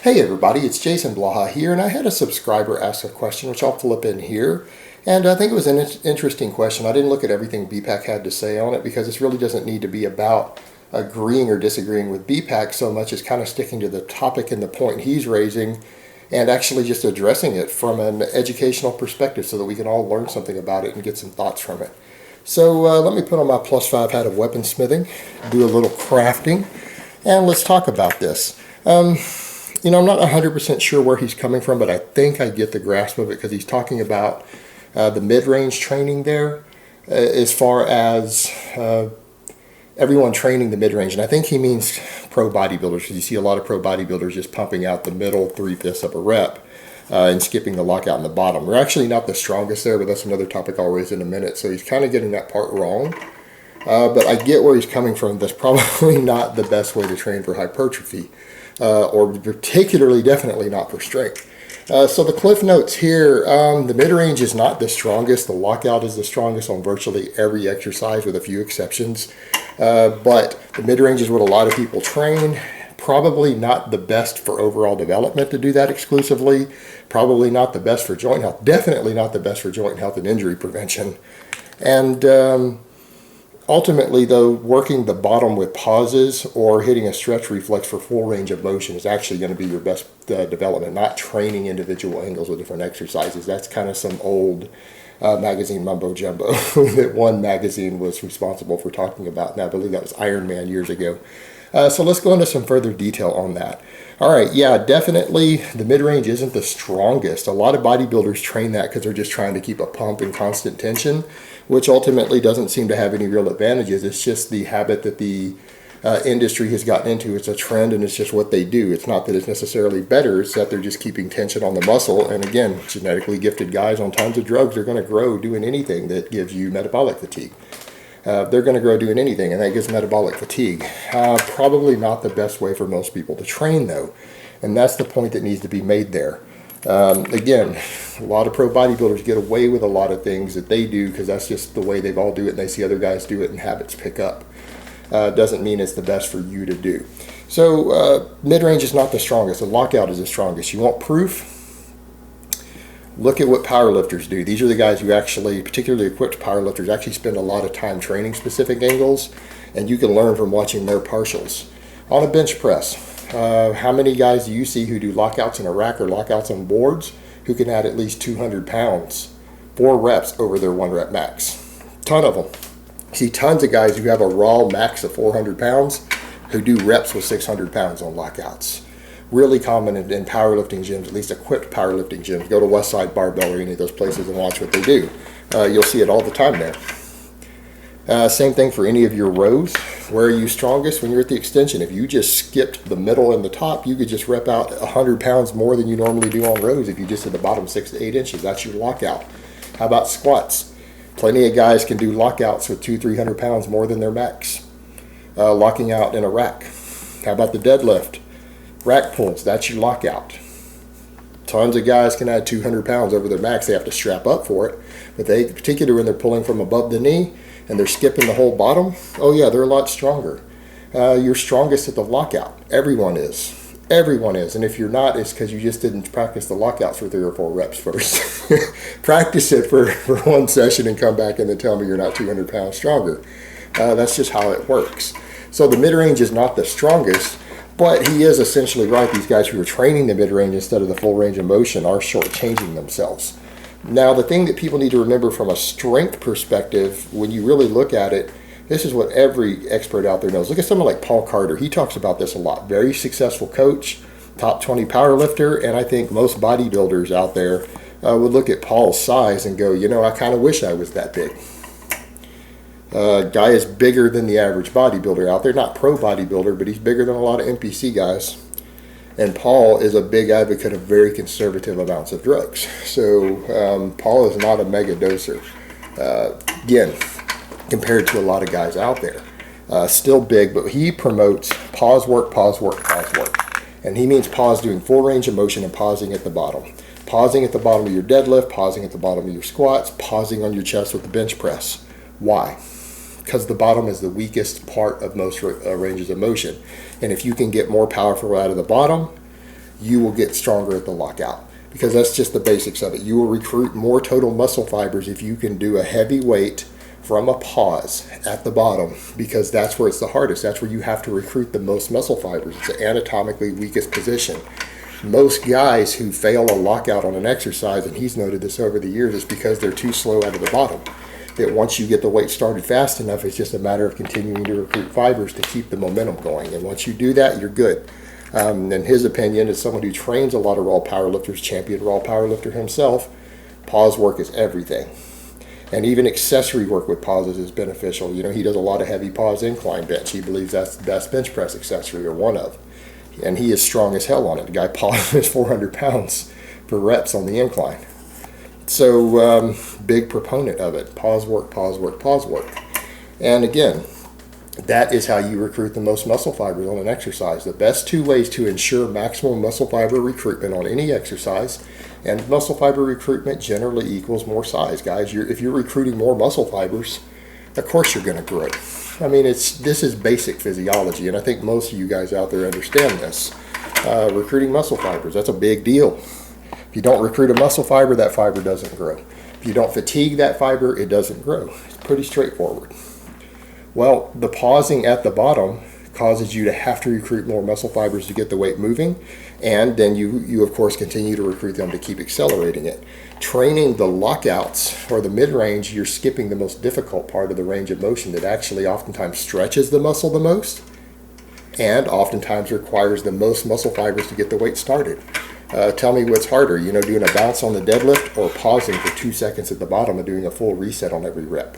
Hey everybody, it's Jason Blaha here, and I had a subscriber ask a question, which I'll flip in here. And I think it was an interesting question. I didn't look at everything BPAC had to say on it because this really doesn't need to be about agreeing or disagreeing with BPAC so much as kind of sticking to the topic and the point he's raising and actually just addressing it from an educational perspective so that we can all learn something about it and get some thoughts from it. So let me put on my +5 hat of weaponsmithing, do a little crafting, and let's talk about this. I'm not 100% sure where he's coming from, but I think I get the grasp of it because he's talking about the mid-range training there as far as everyone training the mid-range. And I think he means pro bodybuilders because you see a lot of pro bodybuilders just pumping out the middle 3/5 of a rep and skipping the lockout in the bottom. We're actually not the strongest there, but that's another topic I'll raise in a minute. So he's kind of getting that part wrong. But I get where he's coming from. That's probably not the best way to train for hypertrophy. Or particularly, definitely not for strength. So the cliff notes here, the mid-range is not the strongest. The lockout is the strongest on virtually every exercise with a few exceptions. But the mid-range is what a lot of people train. Probably not the best for overall development to do that exclusively. Probably not the best for joint health. Definitely not the best for joint health and injury prevention. And ultimately, though, working the bottom with pauses or hitting a stretch reflex for full range of motion is actually going to be your best development, not training individual angles with different exercises. That's kind of some old magazine mumbo jumbo that one magazine was responsible for talking about. And I believe that was Iron Man years ago. So let's go into some further detail on that. All right, yeah, definitely the mid-range isn't the strongest. A lot of bodybuilders train that because they're just trying to keep a pump in constant tension, which ultimately doesn't seem to have any real advantages. It's just the habit that the industry has gotten into. It's a trend and it's just what they do. It's not that it's necessarily better, it's that they're just keeping tension on the muscle. And again, genetically gifted guys on tons of drugs are going to grow doing anything that gives you metabolic fatigue. They're going to grow doing anything, and that gives metabolic fatigue. Probably not the best way for most people to train, though. And that's the point that needs to be made there. Again, a lot of pro bodybuilders get away with a lot of things that they do because that's just the way they've all do it, and they see other guys do it and habits pick up. Doesn't mean it's the best for you to do. So mid-range is not the strongest. The lockout is the strongest. You want proof? Look at what powerlifters do. These are the guys who actually, particularly equipped powerlifters, actually spend a lot of time training specific angles, and you can learn from watching their partials. On a bench press, how many guys do you see who do lockouts in a rack or lockouts on boards who can add at least 200 pounds, 4 reps over their 1 rep max? Ton of them. See tons of guys who have a raw max of 400 pounds who do reps with 600 pounds on lockouts. Really common in powerlifting gyms, at least equipped powerlifting gyms. Go to Westside Barbell or any of those places and watch what they do. You'll see it all the time there. Same thing for any of your rows. Where are you strongest? When you're at the extension. If you just skipped the middle and the top, you could just rep out 100 pounds more than you normally do on rows if you just did the bottom 6 to 8 inches. That's your lockout. How about squats? Plenty of guys can do lockouts with 200-300 pounds more than their max. Locking out in a rack. How about the deadlift? Rack pulls, that's your lockout. Tons of guys can add 200 pounds over their max. They have to strap up for it. But they, particularly when they're pulling from above the knee and they're skipping the whole bottom, oh yeah, they're a lot stronger. You're strongest at the lockout. Everyone is. Everyone is. And if you're not, it's because you just didn't practice the lockouts for 3 or 4 reps first. Practice it for one session and come back and then tell me you're not 200 pounds stronger. That's just how it works. So the mid-range is not the strongest. But he is essentially right. These guys who are training the mid-range instead of the full range of motion are shortchanging themselves. Now, the thing that people need to remember from a strength perspective, when you really look at it, this is what every expert out there knows. Look at someone like Paul Carter. He talks about this a lot. Very successful coach, top 20 power lifter, and I think most bodybuilders out there would look at Paul's size and go, I kind of wish I was that big. Guy is bigger than the average bodybuilder out there. Not pro bodybuilder, but he's bigger than a lot of NPC guys. And Paul is a big advocate of very conservative amounts of drugs. So Paul is not a mega doser. Again, compared to a lot of guys out there. Still big, but he promotes pause work, pause work, pause work. And he means pause doing full range of motion and pausing at the bottom. Pausing at the bottom of your deadlift, pausing at the bottom of your squats, pausing on your chest with the bench press. Why? Because the bottom is the weakest part of most ranges of motion. And if you can get more powerful out of the bottom, you will get stronger at the lockout, because that's just the basics of it. You will recruit more total muscle fibers if you can do a heavy weight from a pause at the bottom, because that's where it's the hardest. That's where you have to recruit the most muscle fibers. It's the anatomically weakest position. Most guys who fail a lockout on an exercise, and he's noted this over the years, is because they're too slow out of the bottom. That once you get the weight started fast enough, it's just a matter of continuing to recruit fibers to keep the momentum going. And once you do that, you're good. In his opinion, as someone who trains a lot of raw powerlifters, champion raw powerlifter himself, pause work is everything. And even accessory work with pauses is beneficial. You know, he does a lot of heavy pause incline bench. He believes that's the best bench press accessory, or one of. And he is strong as hell on it. The guy pauses 400 pounds per reps on the incline. So, big proponent of it. Pause work, pause work, pause work. And again, that is how you recruit the most muscle fibers on an exercise. The best two ways to ensure maximum muscle fiber recruitment on any exercise, and muscle fiber recruitment generally equals more size, guys. If you're recruiting more muscle fibers, of course you're going to grow. I mean, this is basic physiology, and I think most of you guys out there understand this. Recruiting muscle fibers, that's a big deal. If you don't recruit a muscle fiber, that fiber doesn't grow. If you don't fatigue that fiber, it doesn't grow. It's pretty straightforward. Well, the pausing at the bottom causes you to have to recruit more muscle fibers to get the weight moving, and then you of course continue to recruit them to keep accelerating it. Training the lockouts or the mid-range, you're skipping the most difficult part of the range of motion that actually oftentimes stretches the muscle the most, and oftentimes requires the most muscle fibers to get the weight started. Tell me what's harder, you know, doing a bounce on the deadlift or pausing for 2 seconds at the bottom and doing a full reset on every rep.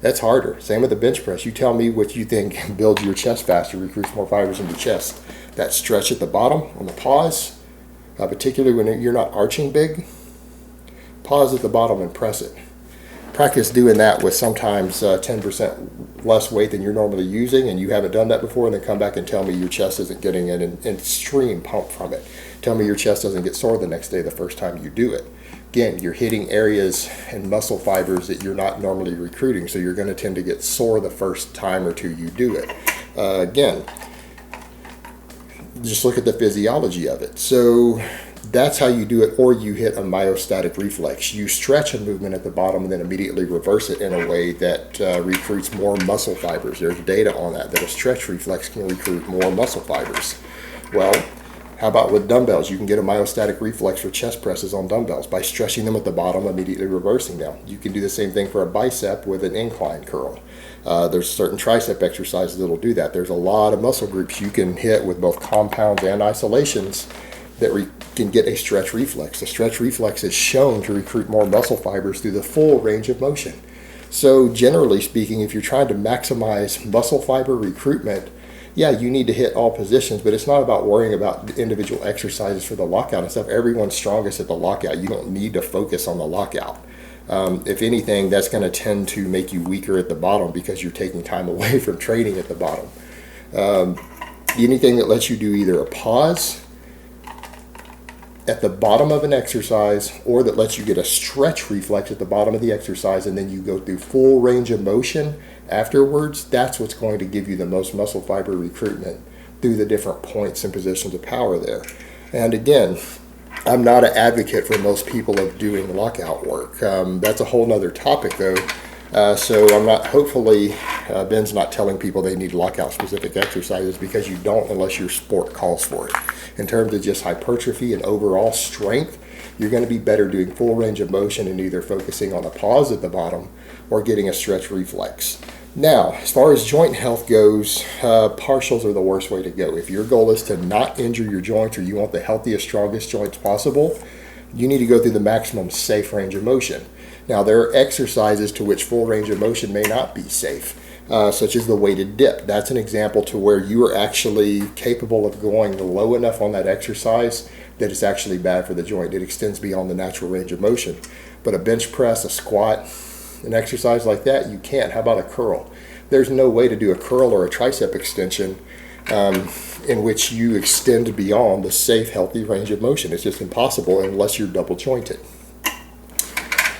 That's harder. Same with the bench press. You tell me what you think builds your chest faster, recruits more fibers in your chest. That stretch at the bottom on the pause, particularly when you're not arching big, pause at the bottom and press it. Practice doing that with sometimes 10% less weight than you're normally using, and you haven't done that before, and then come back and tell me your chest isn't getting an extreme pump from it. Tell me your chest doesn't get sore the next day the first time you do it. Again, you're hitting areas and muscle fibers that you're not normally recruiting, so you're going to tend to get sore the first time or two you do it. Again, just look at the physiology of it. So that's how you do it, or you hit a myostatic reflex. You stretch a movement at the bottom and then immediately reverse it in a way that recruits more muscle fibers. There's data on that a stretch reflex can recruit more muscle fibers. Well, how about with dumbbells? You can get a myostatic reflex for chest presses on dumbbells by stretching them at the bottom, immediately reversing them. You can do the same thing for a bicep with an incline curl. There's certain tricep exercises that will do that. There's a lot of muscle groups you can hit with both compounds and isolations that can get a stretch reflex. The stretch reflex is shown to recruit more muscle fibers through the full range of motion. So generally speaking, if you're trying to maximize muscle fiber recruitment, yeah, you need to hit all positions, but it's not about worrying about individual exercises for the lockout and stuff. Everyone's strongest at the lockout. You don't need to focus on the lockout. If anything, that's going to tend to make you weaker at the bottom because you're taking time away from training at the bottom. Anything that lets you do either a pause at the bottom of an exercise, or that lets you get a stretch reflex at the bottom of the exercise, and then you go through full range of motion afterwards, that's what's going to give you the most muscle fiber recruitment through the different points and positions of power there. And again, I'm not an advocate for most people of doing lockout work. That's a whole nother topic though. So I'm not, hopefully Ben's not telling people they need lockout specific exercises, because you don't unless your sport calls for it. In terms of just hypertrophy and overall strength, you're going to be better doing full range of motion and either focusing on a pause at the bottom or getting a stretch reflex. Now, as far as joint health goes, partials are the worst way to go. If your goal is to not injure your joints, or you want the healthiest, strongest joints possible, you need to go through the maximum safe range of motion. Now, there are exercises to which full range of motion may not be safe, such as the weighted dip. That's an example to where you are actually capable of going low enough on that exercise that it's actually bad for the joint. It extends beyond the natural range of motion. But a bench press, a squat, an exercise like that, you can't. How about a curl? There's no way to do a curl or a tricep extension in which you extend beyond the safe, healthy range of motion. It's just impossible unless you're double jointed.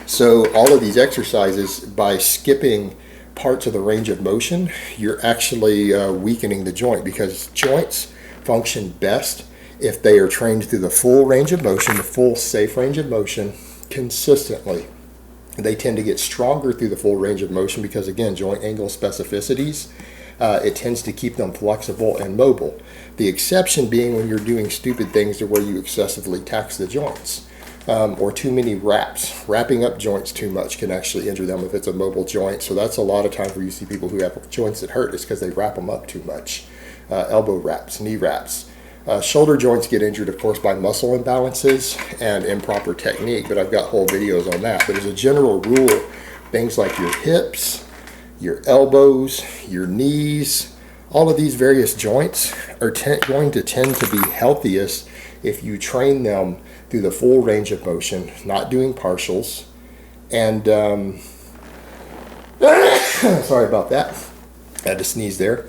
So all of these exercises, by skipping parts of the range of motion, you're actually weakening the joint, because joints function best if they are trained through the full range of motion, the full safe range of motion, consistently, they tend to get stronger through the full range of motion because, again, joint angle specificities, it tends to keep them flexible and mobile. The exception being when you're doing stupid things to where you excessively tax the joints, or too many wraps. Wrapping up joints too much can actually injure them if it's a mobile joint. So that's a lot of times where you see people who have joints that hurt is because they wrap them up too much. Elbow wraps, knee wraps. Shoulder joints get injured, of course, by muscle imbalances and improper technique, but I've got whole videos on that. But as a general rule, things like your hips, your elbows, your knees, all of these various joints are going to tend to be healthiest if you train them through the full range of motion, not doing partials. And sorry about that. I had to sneeze there.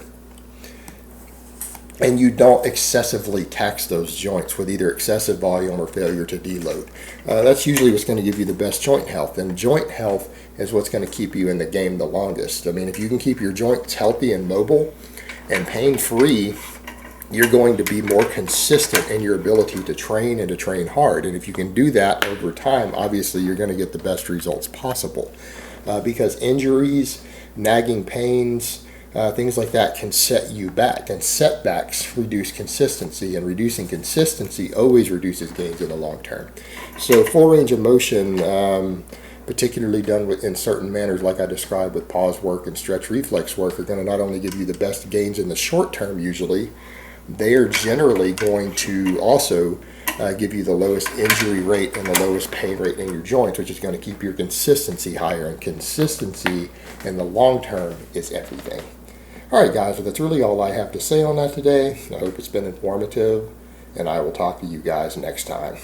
And you don't excessively tax those joints with either excessive volume or failure to deload. That's usually what's going to give you the best joint health. And joint health is what's going to keep you in the game the longest. I mean, if you can keep your joints healthy and mobile and pain-free, you're going to be more consistent in your ability to train and to train hard. And if you can do that over time, obviously you're going to get the best results possible. Because injuries, nagging pains, things like that can set you back, and setbacks reduce consistency, and reducing consistency always reduces gains in the long term. So full range of motion, particularly done in certain manners like I described with pause work and stretch reflex work, are going to not only give you the best gains in the short term usually, they are generally going to also give you the lowest injury rate and the lowest pain rate in your joints, which is going to keep your consistency higher, and consistency in the long term is everything. All right, guys, well, that's really all I have to say on that today. I hope it's been informative, and I will talk to you guys next time.